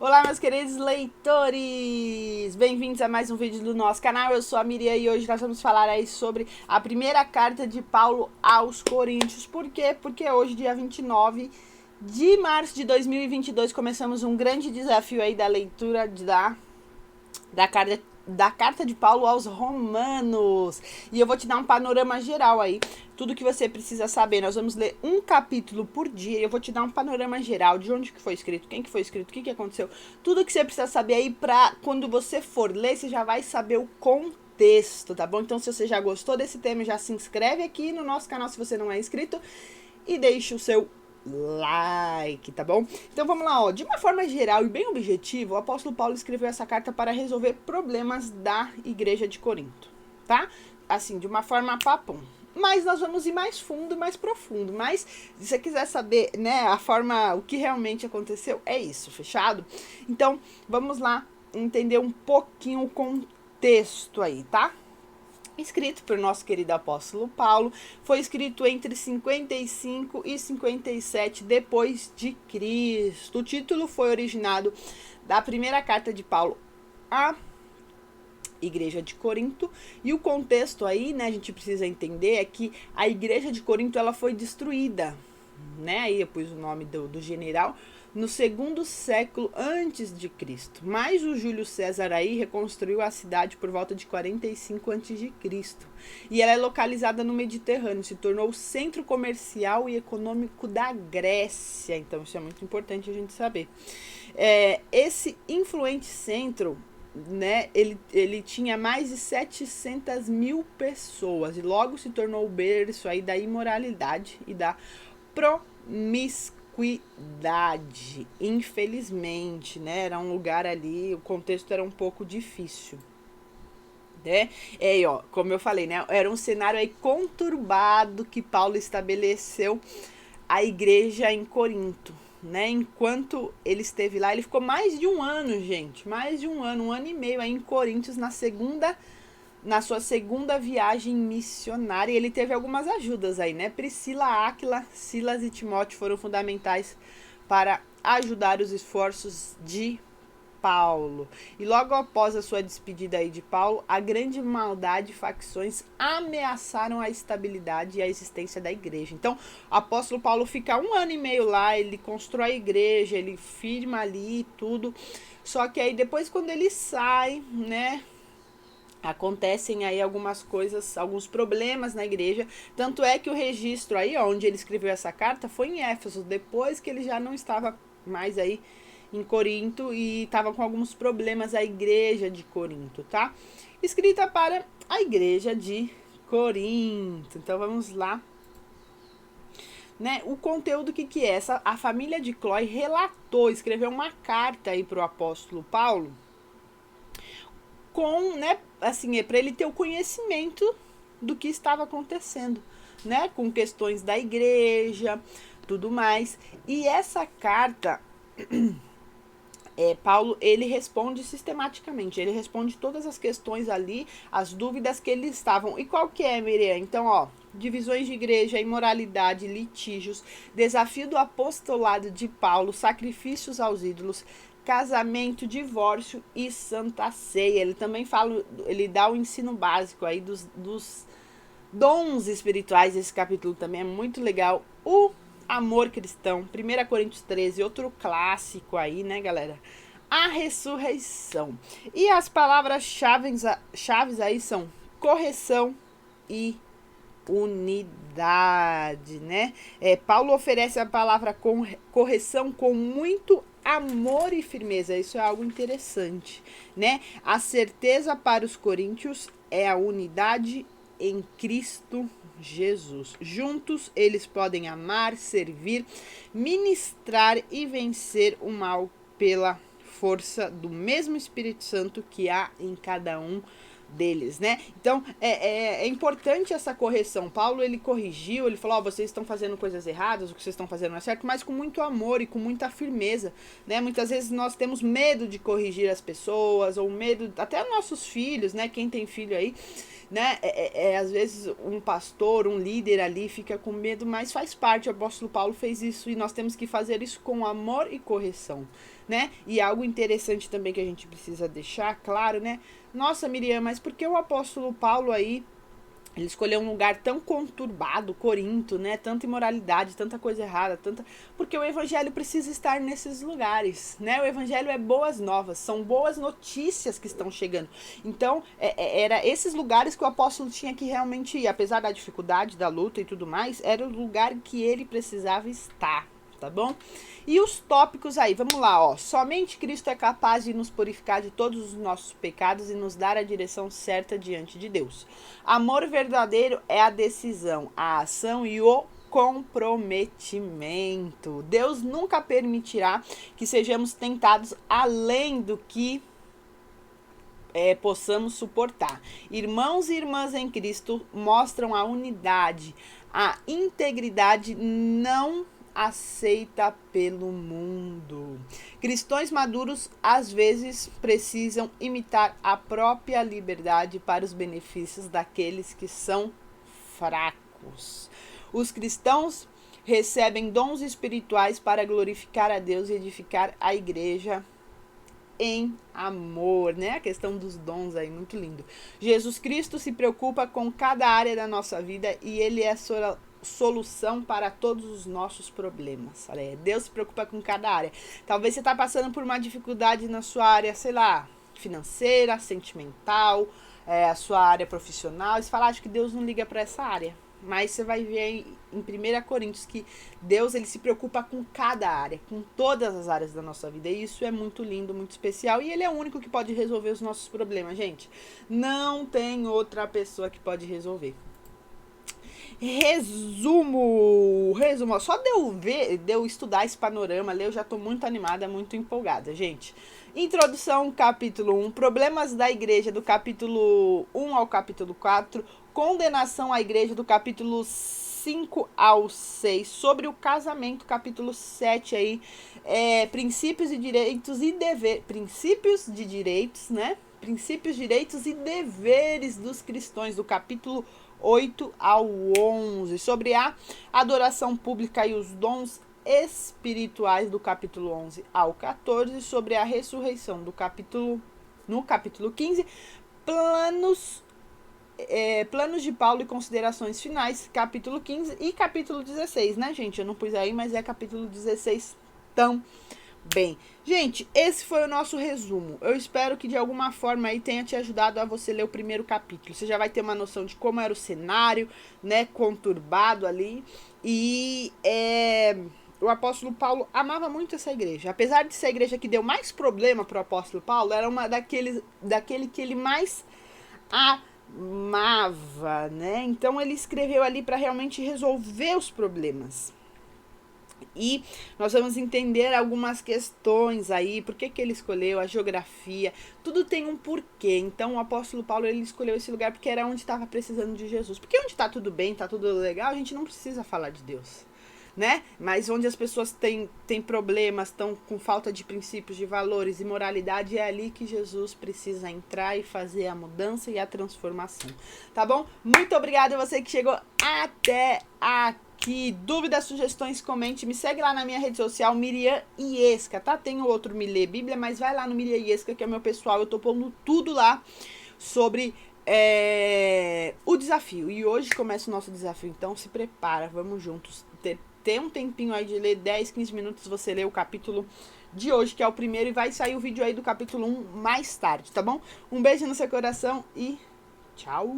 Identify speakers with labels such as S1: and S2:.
S1: Olá, meus queridos leitores! Bem-vindos a mais um vídeo do nosso canal. Eu sou a Miriam e hoje nós vamos falar aí sobre a primeira carta de Paulo aos Coríntios. Por quê? Porque hoje, dia 29 de março de 2022, começamos um grande desafio aí da leitura da carta de Paulo aos Romanos. E eu vou te dar um panorama geral aí, tudo que você precisa saber. Nós vamos ler um capítulo por dia e eu vou te dar um panorama geral de onde que foi escrito, quem que foi escrito, o que aconteceu. Tudo que você precisa saber aí pra quando você for ler, você já vai saber o contexto, tá bom? Então, se você já gostou desse tema, já se inscreve aqui no nosso canal se você não é inscrito e deixa o seu like, tá bom? Então vamos lá, ó. De uma forma geral e bem objetiva, o apóstolo Paulo escreveu essa carta para resolver problemas da igreja de Corinto, tá? Assim, de uma forma papum. Mas nós vamos ir mais fundo, mais profundo. Mas se você quiser saber, né, a forma, o que realmente aconteceu, é isso, fechado? Então, vamos lá entender um pouquinho o contexto aí, tá? Escrito por nosso querido apóstolo Paulo, foi escrito entre 55 e 57 depois de Cristo. O título foi originado da primeira carta de Paulo à igreja de Corinto, e o contexto aí, né, a gente precisa entender é que a igreja de Corinto ela foi destruída, né, aí eu pus o nome do general, no segundo século antes de Cristo. Mas o Júlio César aí reconstruiu a cidade por volta de 45 antes de Cristo. E ela é localizada no Mediterrâneo, se tornou o centro comercial e econômico da Grécia. Então isso é muito importante a gente saber. Esse influente centro, né, ele tinha mais de 700 mil pessoas e logo se tornou o berço aí da imoralidade e da promiscuidade. Infelizmente, né, era um lugar ali, o contexto era um pouco difícil, né? Aí, ó, como eu falei, né, era um cenário aí conturbado que Paulo estabeleceu a igreja em Corinto, né? Enquanto ele esteve lá, ele ficou mais de um ano, gente, mais de um ano e meio aí em Coríntios na sua segunda viagem missionária. Ele teve algumas ajudas aí, né? Priscila, Áquila, Silas e Timóteo foram fundamentais para ajudar os esforços de Paulo. E logo após a sua despedida aí de Paulo, a grande maldade e facções ameaçaram a estabilidade e a existência da igreja. Então, o apóstolo Paulo fica um ano e meio lá, ele constrói a igreja, ele firma ali tudo. Só que aí depois quando ele sai, né, acontecem aí algumas coisas, alguns problemas na igreja. Tanto é que o registro aí, onde ele escreveu essa carta, foi em Éfeso, depois que ele já não estava mais aí em Corinto e estava com alguns problemas a igreja de Corinto, tá? Escrita para a igreja de Corinto. Então vamos lá. Né, o conteúdo que é? A família de Cloé relatou, escreveu uma carta aí para o apóstolo Paulo com, né, assim, é para ele ter o conhecimento do que estava acontecendo, né, com questões da igreja, tudo mais. E essa carta, Paulo, ele responde sistematicamente, ele responde todas as questões ali, as dúvidas que eles estavam. E qual que é, Miriam? Então, ó, divisões de igreja, imoralidade, litígios, desafio do apostolado de Paulo, sacrifícios aos ídolos, casamento, divórcio e santa ceia. Ele também fala, ele dá o ensino básico aí dos dons espirituais. Esse capítulo também é muito legal. O amor cristão, 1 Coríntios 13, outro clássico aí, né, galera? A ressurreição. E as palavras-chave aí são correção e unidade, né? Paulo oferece a palavra correção com muito amor e firmeza. Isso é algo interessante, né? A certeza para os coríntios é a unidade em Cristo Jesus. Juntos eles podem amar, servir, ministrar e vencer o mal pela força do mesmo Espírito Santo que há em cada um deles, né? Então, é importante essa correção. Paulo, ele corrigiu, ele falou, vocês estão fazendo coisas erradas, o que vocês estão fazendo não é certo, mas com muito amor e com muita firmeza, né? Muitas vezes nós temos medo de corrigir as pessoas, ou medo, até nossos filhos, né? Quem tem filho aí, né? Às vezes um pastor, um líder ali fica com medo, mas faz parte. O apóstolo Paulo fez isso e nós temos que fazer isso com amor e correção, né? E algo interessante também que a gente precisa deixar claro, né? Nossa, Miriam, mas por que o apóstolo Paulo aí ele escolheu um lugar tão conturbado, Corinto, né? Tanta imoralidade, tanta coisa errada, tanta. Porque o evangelho precisa estar nesses lugares, né? O evangelho é boas novas, são boas notícias que estão chegando. Então, era esses lugares que o apóstolo tinha que realmente ir, apesar da dificuldade, da luta e tudo mais, era o lugar que ele precisava estar, tá bom? E os tópicos aí, vamos lá, ó. Somente Cristo é capaz de nos purificar de todos os nossos pecados e nos dar a direção certa diante de Deus. Amor verdadeiro é a decisão, a ação e o comprometimento. Deus nunca permitirá que sejamos tentados além do que possamos suportar. Irmãos e irmãs em Cristo mostram a unidade, a integridade não aceita pelo mundo. Cristãos maduros às vezes precisam imitar a própria liberdade para os benefícios daqueles que são fracos. Os cristãos recebem dons espirituais para glorificar a Deus e edificar a igreja em amor, né? A questão dos dons aí, muito lindo. Jesus Cristo se preocupa com cada área da nossa vida e ele é solução para todos os nossos problemas. Olha aí, Deus se preocupa com cada área. Talvez você está passando por uma dificuldade na sua área, sei lá, financeira, sentimental, a sua área profissional. E você fala, acho que Deus não liga para essa área. Mas você vai ver aí em 1 Coríntios que Deus ele se preocupa com cada área, com todas as áreas da nossa vida. E isso é muito lindo, muito especial. E ele é o único que pode resolver os nossos problemas, gente. Não tem outra pessoa que pode resolver. Resumo, só de eu estudar esse panorama, eu já tô muito animada, muito empolgada, gente. Introdução, capítulo 1, problemas da igreja, do capítulo 1 ao capítulo 4, condenação à igreja, do capítulo 5 ao 6, sobre o casamento, capítulo 7 aí, princípios de direitos e deveres, princípios de direitos, né? Princípios, direitos e deveres dos cristãos, do capítulo 8 ao 11, sobre a adoração pública e os dons espirituais, do capítulo 11 ao 14, sobre a ressurreição, no capítulo 15, planos de Paulo e considerações finais, capítulo 15 e capítulo 16, né, gente? Eu não pus aí, mas é capítulo 16 também. Gente, esse foi o nosso resumo. Eu espero que de alguma forma aí tenha te ajudado a você ler o primeiro capítulo. Você já vai ter uma noção de como era o cenário, né, conturbado ali. E o apóstolo Paulo amava muito essa igreja. Apesar de ser a igreja que deu mais problema para o apóstolo Paulo, era uma daquele que ele mais amava, né? Então ele escreveu ali para realmente resolver os problemas. E nós vamos entender algumas questões aí, por que ele escolheu, a geografia, tudo tem um porquê. Então o apóstolo Paulo ele escolheu esse lugar porque era onde estava precisando de Jesus. Porque onde está tudo bem, está tudo legal, a gente não precisa falar de Deus, né? Mas onde as pessoas têm problemas, estão com falta de princípios, de valores e moralidade, é ali que Jesus precisa entrar e fazer a mudança e a transformação. Tá bom? Muito obrigada a você que chegou até aqui. Dúvidas, sugestões, comente. Me segue lá na minha rede social, Miriam Iesca, tá? Tem o outro Me Lê Bíblia, mas vai lá no Miriam Iesca, que é meu pessoal. Eu tô pondo tudo lá sobre o desafio. E hoje começa o nosso desafio, então se prepara, vamos juntos. Ter um tempinho aí de ler 10, 15 minutos, você lê o capítulo de hoje, que é o primeiro, e vai sair o vídeo aí do capítulo 1 mais tarde, tá bom? Um beijo no seu coração e tchau!